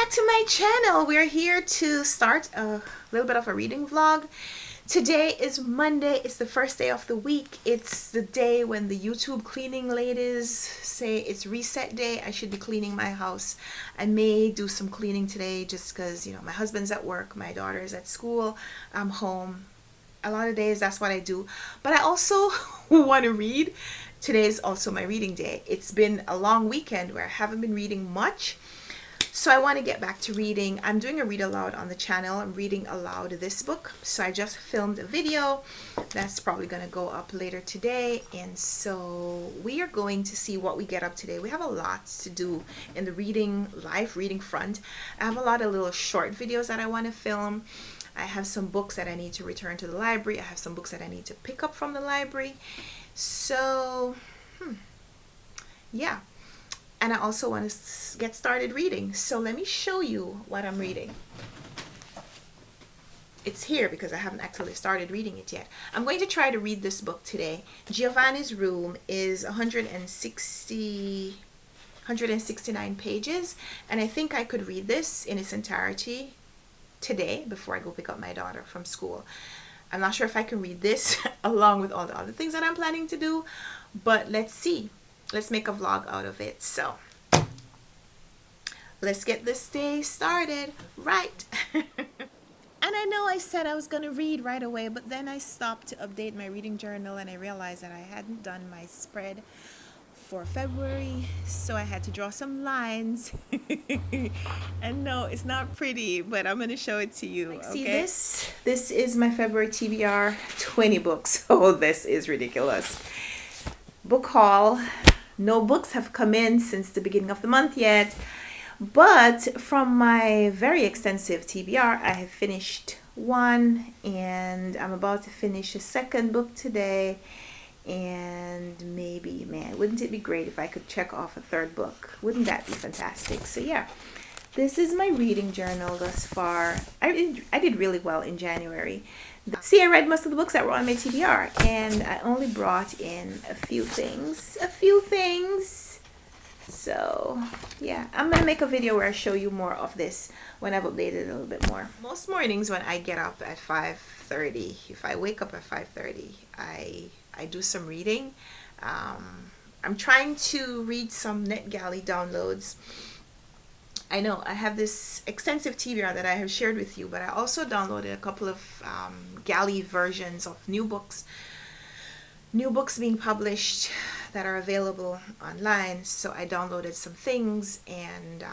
back to my channel. We're here to start a little bit of a reading vlog. Today is Monday. It's the first day of the week. It's the day when the YouTube cleaning ladies say it's reset day. I should be cleaning my house. I may do some cleaning today just because, you know, my husband's at work, my daughter's at school, I'm home. A lot of days that's what I do. But I also want to read. Today is also my reading day. It's been a long weekend where I haven't been reading much. So I want to get back to reading. I'm doing a read aloud on the channel. I'm reading aloud this book. So I just filmed a video that's probably going to go up later today. And so we are going to see what we get up today. We have a lot to do in the live reading front. I have a lot of little short videos that I want to film. I have some books that I need to return to the library. I have some books that I need to pick up from the library. So, yeah. And I also want to get started reading. So let me show you what I'm reading. It's here because I haven't actually started reading it yet. I'm going to try to read this book today. Giovanni's Room is 169 pages. And I think I could read this in its entirety today before I go pick up my daughter from school. I'm not sure if I can read this along with all the other things that I'm planning to do. But let's see. Let's make a vlog out of it. So let's get this day started right. And I know I said I was going to read right away, but then I stopped to update my reading journal and I realized that I hadn't done my spread for February, so I had to draw some lines. And no, it's not pretty, but I'm going to show it to you. Okay? See this? This is my February TBR, 20 books. Oh, this is ridiculous. Book haul. No books have come in since the beginning of the month yet, but from my very extensive TBR, I have finished one and I'm about to finish a second book today. And maybe, man, wouldn't it be great if I could check off a third book? Wouldn't that be fantastic? So yeah, this is my reading journal thus far. I did really well in January. See, I read most of the books that were on my TBR, and I only brought in a few things. So, yeah, I'm going to make a video where I show you more of this when I've updated a little bit more. Most mornings when I get up at 5:30, if I wake up at 5:30, I do some reading. I'm trying to read some NetGalley downloads. I know I have this extensive TBR that I have shared with you, but I also downloaded a couple of Galley versions of new books being published that are available online. So I downloaded some things and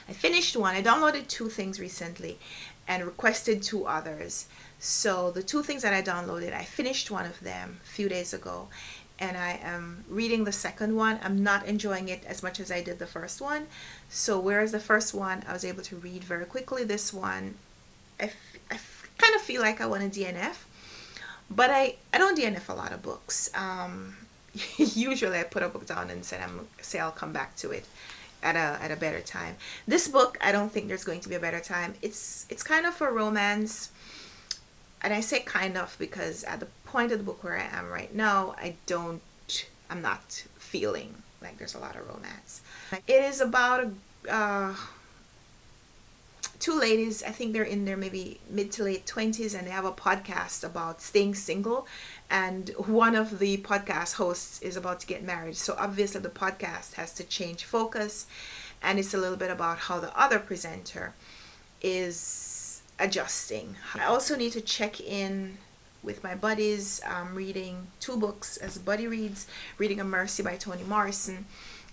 I finished one. I downloaded 2 things recently and requested 2 others. So the 2 things that I downloaded, I finished one of them a few days ago. And I am reading the second one. I'm not enjoying it as much as I did the first one. So whereas the first one I was able to read very quickly, this one I kind of feel like I want to DNF. But I don't DNF a lot of books. Usually I put a book down and say I'll come back to it at a better time. This book, I don't think there's going to be a better time. It's kind of a romance. And I say kind of because at the point of the book where I am right now, I'm not feeling like there's a lot of romance. It is about 2 ladies, I think they're in their maybe mid to late 20s, and they have a podcast about staying single. And one of the podcast hosts is about to get married. So obviously the podcast has to change focus. And it's a little bit about how the other presenter is adjusting. I also need to check in with my buddies. I'm reading 2 books as buddy reads, reading A Mercy by Toni Morrison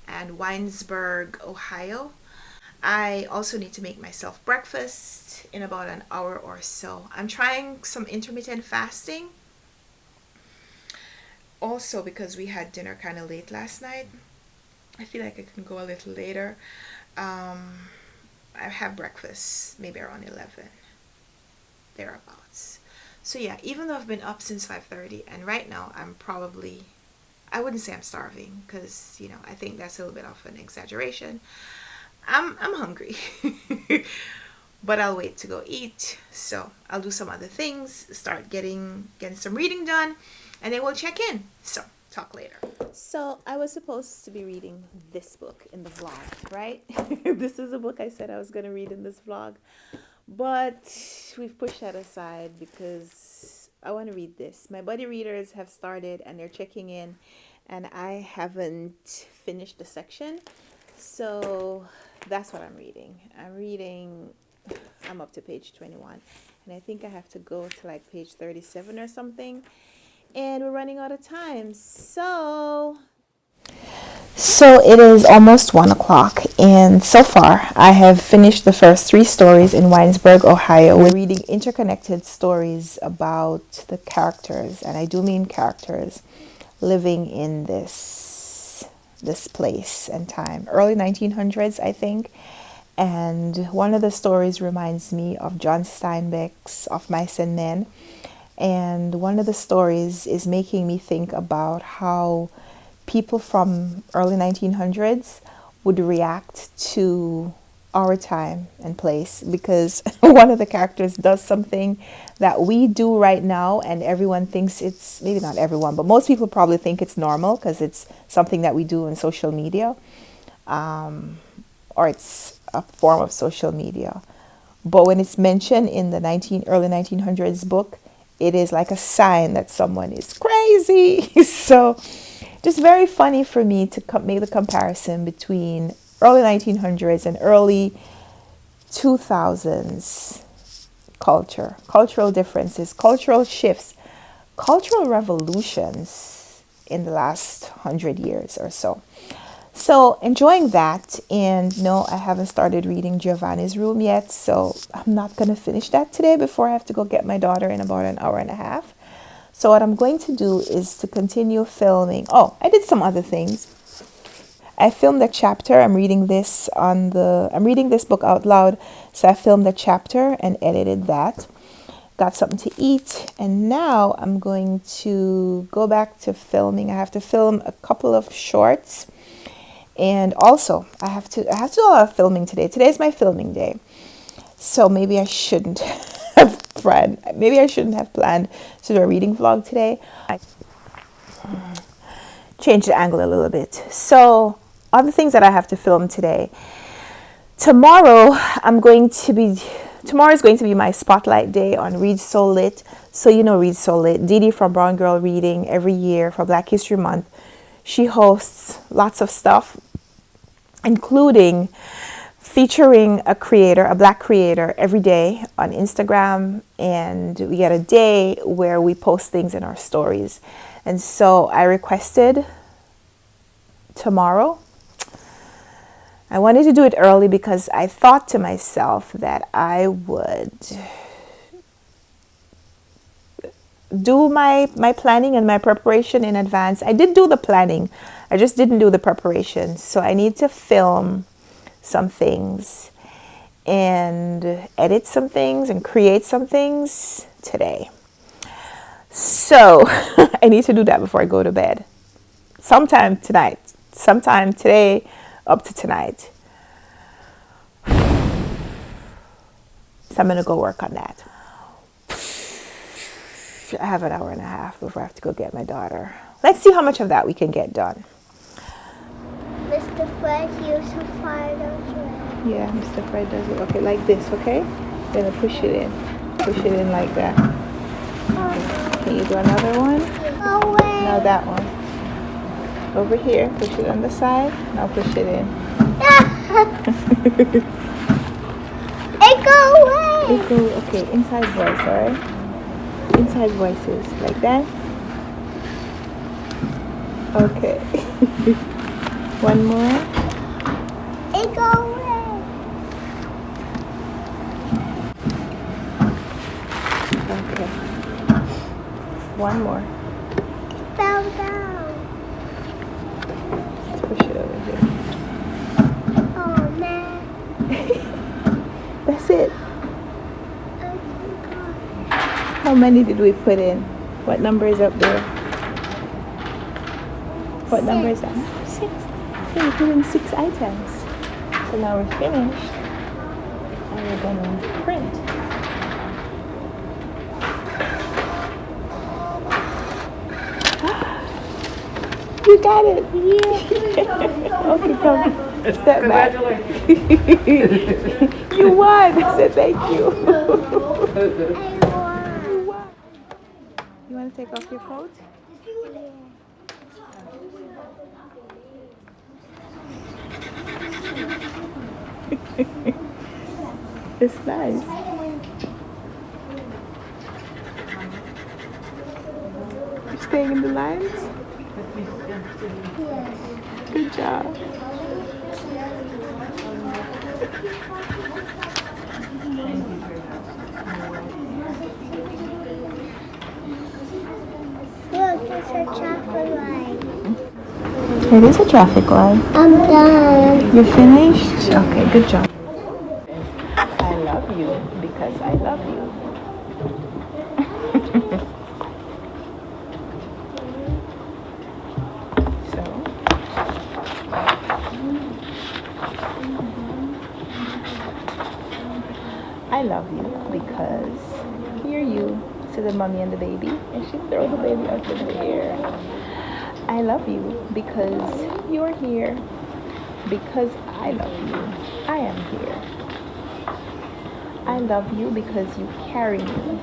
and Winesburg, Ohio. I also need to make myself breakfast in about an hour or so. I'm trying some intermittent fasting. Also because we had dinner kind of late last night. I feel like I can go a little later. I have breakfast maybe around 11. Thereabouts. So yeah, even though I've been up since 5:30 and right now I'm probably, I wouldn't say I'm starving because, you know, I think that's a little bit of an exaggeration. I'm hungry. But I'll wait to go eat. So I'll do some other things, start getting some reading done, and then we'll check in. So talk later. So I was supposed to be reading this book in the vlog, right? This is a book I said I was going to read in this vlog, but we've pushed that aside because I want to read this. My buddy readers have started and they're checking in, and I haven't finished the section. So that's what I'm reading. I'm up to page 21, and I think I have to go to like page 37 or something. And we're running out of time. So it is almost 1 o'clock, and so far I have finished the first 3 stories in Winesburg, Ohio. We're reading interconnected stories about the characters, and I do mean characters, living in this place and time. Early 1900s, I think. And one of the stories reminds me of John Steinbeck's Of Mice and Men. And one of the stories is making me think about how people from early 1900s would react to our time and place, because one of the characters does something that we do right now, and everyone thinks it's, maybe not everyone, but most people probably think it's normal because it's something that we do on social media, or it's a form of social media. But when it's mentioned in the early 1900s book, it is like a sign that someone is crazy. So just very funny for me to make the comparison between early 1900s and early 2000s cultural differences, cultural shifts, cultural revolutions in the last 100 years or so. So enjoying that. And no, I haven't started reading Giovanni's Room yet, so I'm not going to finish that today before I have to go get my daughter in about an hour and a half. So what I'm going to do is to continue filming. Oh, I did some other things. I filmed a chapter. I'm reading this book out loud. So I filmed a chapter and edited that. Got something to eat, and now I'm going to go back to filming. I have to film a couple of shorts. And also, I have to do a lot of filming today. Today's my filming day. So maybe I shouldn't have planned. To do a reading vlog today. I change the angle a little bit. So, other things that I have to film today. Tomorrow is going to be my spotlight day on Read So Lit. So you know Read So Lit. Dee Dee from Brown Girl Reading every year for Black History Month. She hosts lots of stuff, including featuring a Black creator every day on Instagram. And we get a day where we post things in our stories. And so I requested tomorrow. I wanted to do it early because I thought to myself that I would do my planning and my preparation in advance. I did do the planning. I just didn't do the preparation. So I need to film some things and edit some things and create some things today. So I need to do that before I go to bed. Sometime tonight. Sometime today up to tonight. So I'm going to go work on that. I have an hour and a half before I have to go get my daughter. Let's see how much of that we can get done. Mr. Fred, use the fire, don't you? Yeah, Mr. Fred does it. Okay, like this, okay? Then push it in. Push it in like that. Okay. Can you do another one? Away. Now that one. Over here, push it on the side. Now push it in. It go away. It go, okay, inside voice, alright? Inside voices, like that. Okay. One more. It go away. Okay. One more. It fell down. Let's push it over here. Oh man. That's it. How many did we put in? What number is up there? What number is that? 6. Okay, we put in 6 items. So now we're finished. And we're going to print. You got it. Okay, come. Step back. You won. I said thank you. You won. You want to take off your coat? It's nice. You staying in the lines? Good job. Look, it's a traffic light. It is a traffic light. I'm done. You're finished? Okay, good job. I love you because I love you. So, I love you because here you see the mommy and the baby, and she throws the baby up in the air. I love you because you're here. Because I love you, I am here. I love you because you carry me.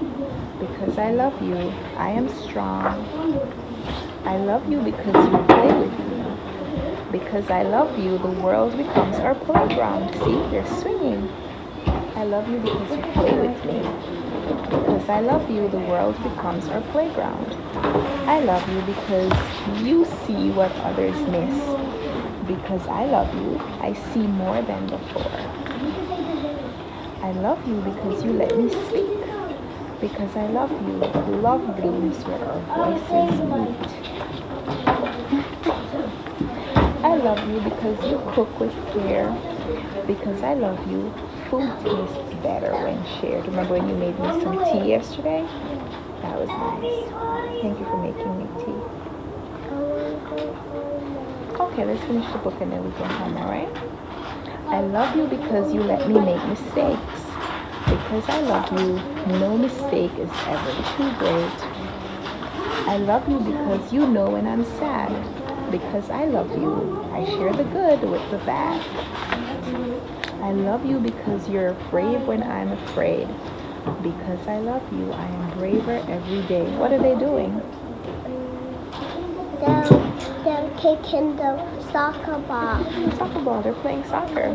Because I love you, I am strong. I love you because you play with me. Because I love you, the world becomes our playground. See, you're swinging. I love you because you play with me. Because I love you, the world becomes our playground. I love you because you see what others miss. Because I love you, I see more than before. I love you because you let me speak. Because I love you, love blooms where our voices meet. I love you because you cook with care. Because I love you, food tastes better when shared. Remember when you made me some tea yesterday? That was nice. Thank you for making me tea. Okay, let's finish the book and then we go home, alright? I love you because you let me make mistakes. Because I love you, no mistake is ever too great. I love you because you know when I'm sad. Because I love you, I share the good with the bad. I love you because you're brave when I'm afraid. Because I love you, I am braver every day. What are they doing? They're kicking the soccer ball. Soccer ball, they're playing soccer.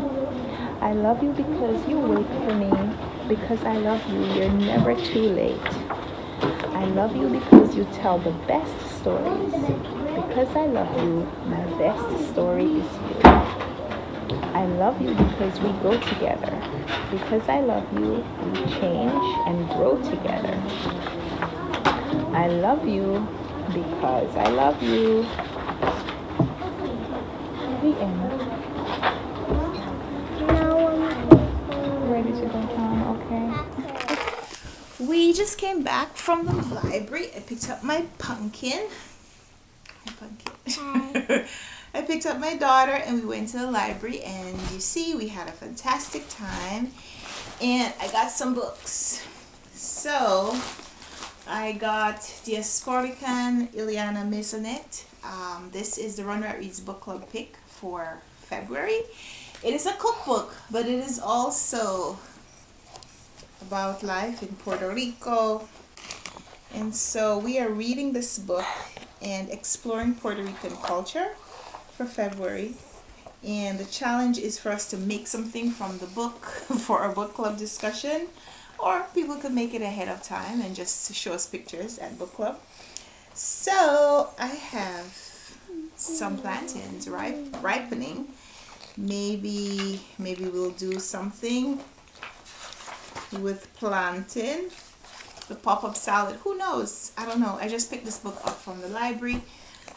I love you because you wait for me. Because I love you, you're never too late. I love you because you tell the best stories. Because I love you, my best story is you. I love you because we grow together. Because I love you, we change and grow together. I love you because I love you. The end. Ready to go home, okay? We just came back from the library. I picked up my pumpkin. I picked up my daughter and we went to the library, and you see we had a fantastic time, and I got some books. So I got the Sportican Ileana Maisonette. This is the Run Right Reads book club pick for February. It is a cookbook, but it is also about life in Puerto Rico. And so we are reading this book and exploring Puerto Rican culture for February. And the challenge is for us to make something from the book for our book club discussion. Or people could make it ahead of time and just show us pictures at book club. So I have some plantains ripening. Maybe we'll do something with plantain. The pop-up salad, who knows? I don't know. I just picked this book up from the library.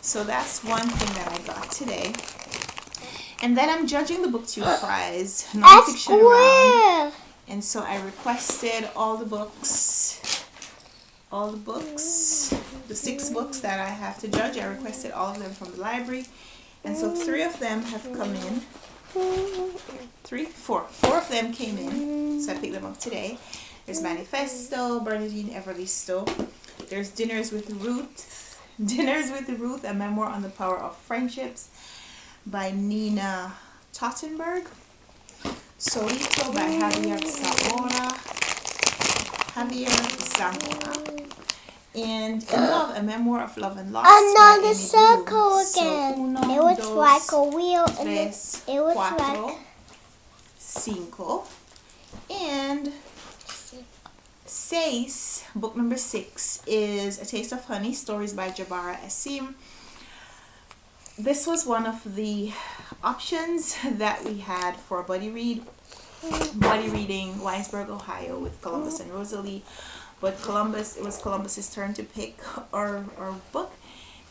So that's one thing that I got today. And then I'm judging the BookTube Prize nonfiction round. And so I requested all the books, the 6 books that I have to judge. I requested all of them from the library. And so 3 of them have come in. 4 of them came in. So I picked them up today. There's Manifesto, Bernadine Everly Stowe. There's Dinners with Ruth, Dinners with Ruth, a memoir on the power of friendships by Nina Tottenberg. Solito by Javier Zamora. And In Love, a memoir of love and loss by Another Amy circle Bloom. again. So, uno, It was dos, like a wheel and tres, it was cuatro, like cinco. And Seis, book number 6, is A Taste of Honey, stories by Jabara Asim. This was one of the options that we had for a buddy reading Winesburg, Ohio with Columbus and Rosalie. But it was Columbus's turn to pick our book,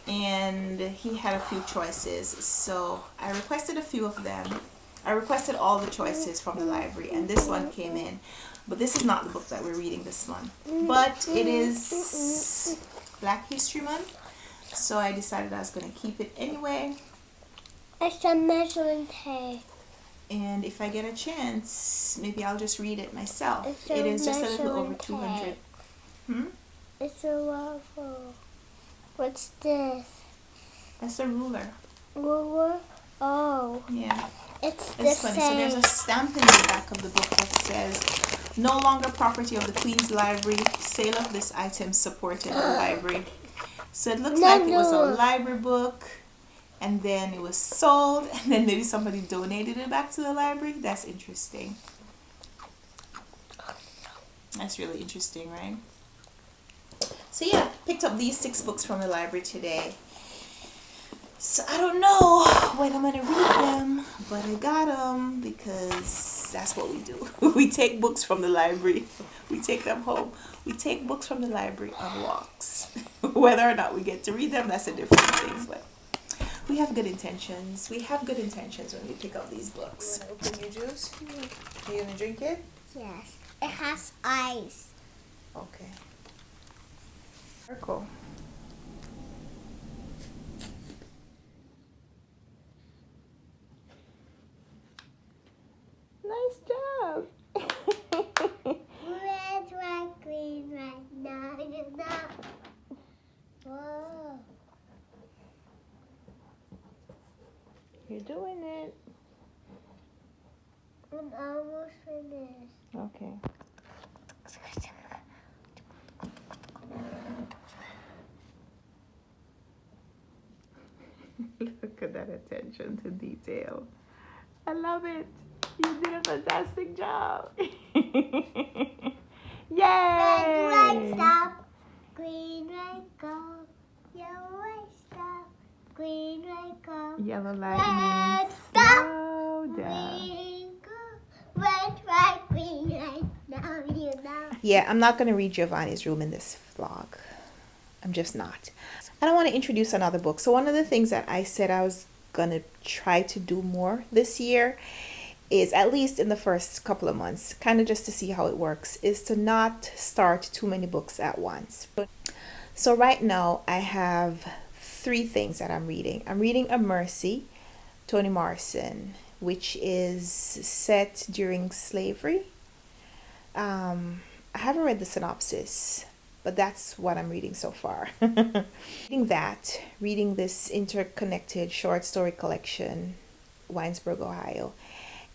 and he had a few choices. So I requested a few of them. I requested all the choices from the library, and this one came in. But this is not the book that we're reading this month. But it is Black History Month, so I decided I was going to keep it anyway. it's a measuring tape. And if I get a chance, maybe I'll just read it myself. It's It a is just a little over measuring 200. tape. Hmm? It's a waffle. What's this? That's a ruler. Ruler? Oh, Yeah. it's the It's funny. So there's same. a stamp in the back of the book that says, "No longer property of the Queen's Library. Sale of this item supported the library." So it looks like it was a library book, and then it was sold, and then maybe somebody donated it back to the library. That's interesting. That's really interesting, right? So yeah, picked up these 6 books from the library today. So I don't know when I'm going to read them, but I got them because that's what we do. We take books from the library. We take them home. We take books from the library on walks. Whether or not we get to read them, that's a different thing. But we have good intentions. We have good intentions when we pick up these books. You want to open your juice? Are you going to drink it? Yes. It has ice. Okay. Circle. Nice job. Red, white, green, right now, you know. Whoa. You're doing it. I'm almost finished. Okay. Look at that attention to detail. I love it. You did a fantastic job. Red, white, Yay! stop. Green, white, go. Yellow, white, stop. Green, white, go. Yellow light Red, means stop. slow down. Green, go. Red, white, green, right now, you know. Yeah, I'm not going to read Giovanni's Room in this vlog. I'm just not. I don't want to introduce another book. So one of the things that I said I was going to try to do more this year is, at least in the first couple of months, kind of just to see how it works, is to not start too many books at once. So right now I have 3 things that I'm reading. I'm reading A Mercy, Toni Morrison, which is set during slavery. I haven't read the synopsis, but that's what I'm reading so far. Reading this interconnected short story collection, Winesburg, Ohio.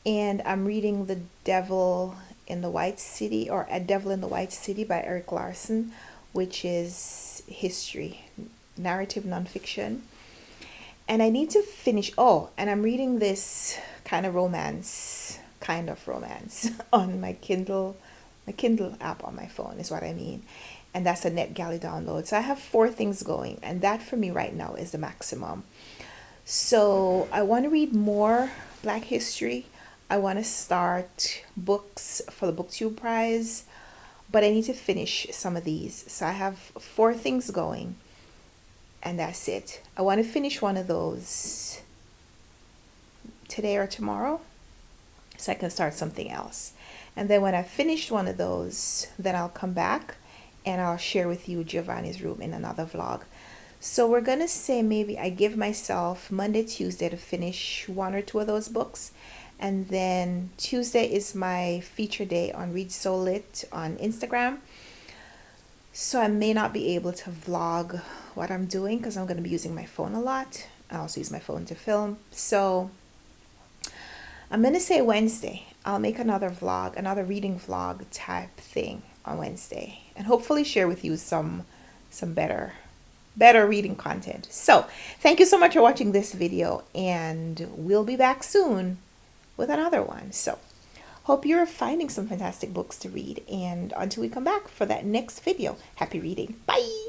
And I'm reading The Devil in the White City, or A Devil in the White City by Eric Larson, which is history, narrative nonfiction. And I need to finish, and I'm reading this kind of romance on my Kindle app on my phone is what I mean. And that's a NetGalley download. So I have 4 things going, and that for me right now is the maximum. So I want to read more Black history. I want to start books for the BookTube prize, but I need to finish some of these. So I have 4 things going, and that's it. I want to finish one of those today or tomorrow so I can start something else. And then when I've finished one of those, then I'll come back and I'll share with you Giovanni's Room in another vlog. So we're going to say maybe I give myself Monday, Tuesday to finish 1 or 2 of those books. And then Tuesday is my feature day on Read So Lit on Instagram. So I may not be able to vlog what I'm doing because I'm going to be using my phone a lot. I also use my phone to film. So I'm going to say Wednesday. I'll make another vlog, another reading vlog type thing on Wednesday, and hopefully share with you some better reading content. So thank you so much for watching this video, and we'll be back soon with another one. So hope you're finding some fantastic books to read, and until we come back for that next video, happy reading. Bye.